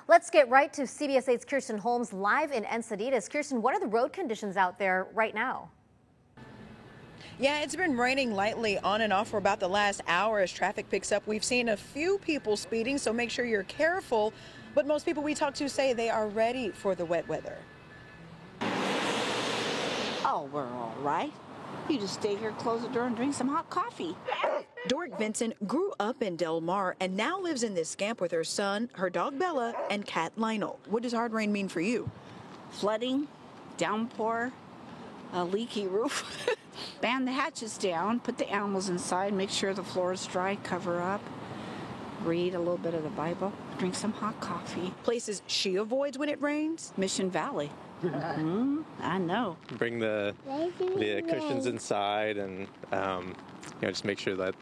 Let's get right to CBS 8's Kirsten Holmes live in Encinitas. Kirsten, what are the road conditions out there right now? Yeah, it's been raining lightly on and off for about the last hour as traffic picks up. We've seen a few people speeding, so make sure you're careful. But most people we talk to say they are ready for the wet weather. Oh, we're all right. You just stay here, close the door, and drink some hot coffee. Doric Vincent grew up in Del Mar and now lives in this camp with her son, her dog Bella, and cat Lionel. What does hard rain mean for you? Flooding, downpour, a leaky roof. Band the hatches down, put the animals inside, make sure the floor is dry, cover up, read a little bit of the Bible, drink some hot coffee. Places she avoids when it rains? Mission Valley. I know. Bring the cushions inside and just make sure that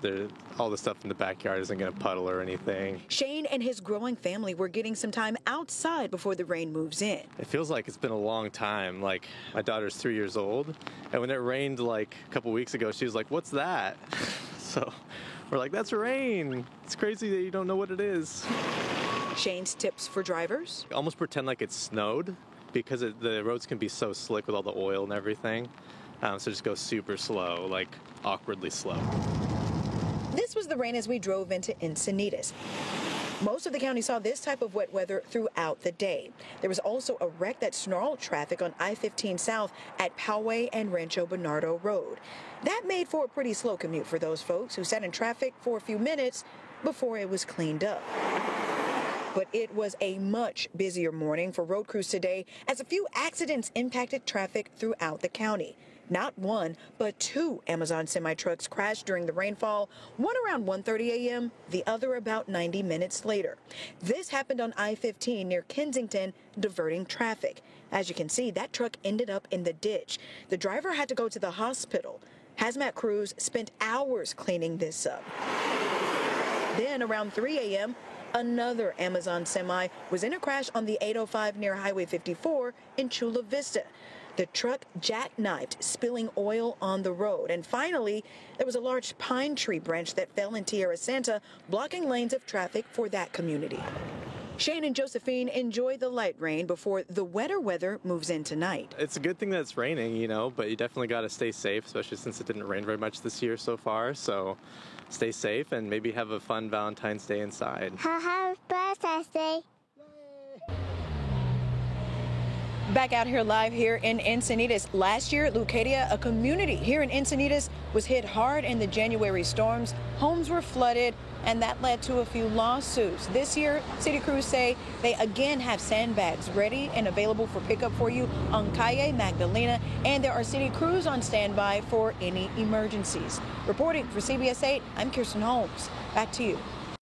all the stuff in the backyard isn't going to puddle or anything. Shane and his growing family were getting some time outside before the rain moves in. It feels like it's been a long time. Like, my daughter's 3 years old, and when it rained like a couple weeks ago, she was like, "What's that?" So we're like, "That's rain." It's crazy that you don't know what it is. Shane's tips for drivers? Almost pretend like it's snowed, because the roads can be so slick with all the oil and everything. So just go super slow, like awkwardly slow. This was the rain as we drove into Encinitas. Most of the county saw this type of wet weather throughout the day. There was also a wreck that snarled traffic on I-15 South at Poway and Rancho Bernardo Road. That made for a pretty slow commute for those folks who sat in traffic for a few minutes before it was cleaned up. But it was a much busier morning for road crews today as a few accidents impacted traffic throughout the county. Not one, but two Amazon semi-trucks crashed during the rainfall, one around 1:30 a.m., the other about 90 minutes later. This happened on I-15 near Kensington, diverting traffic. As you can see, that truck ended up in the ditch. The driver had to go to the hospital. Hazmat crews spent hours cleaning this up. Then around 3 a.m., another Amazon semi was in a crash on the 805 near Highway 54 in Chula Vista. The truck jackknifed, spilling oil on the road. And finally, there was a large pine tree branch that fell in Tierra Santa, blocking lanes of traffic for that community. Shane and Josephine enjoy the light rain before the wetter weather moves in tonight. It's a good thing that it's raining, but you definitely got to stay safe, especially since it didn't rain very much this year so far. So stay safe and maybe have a fun Valentine's Day inside. Happy Valentine's Day. Back out here live here in Encinitas. Last year, Leucadia, a community here in Encinitas, was hit hard in the January storms. Homes were flooded, and that led to a few lawsuits. This year, city crews say they again have sandbags ready and available for pickup for you on Calle Magdalena, and there are city crews on standby for any emergencies. Reporting for CBS 8, I'm Kirsten Holmes. Back to you.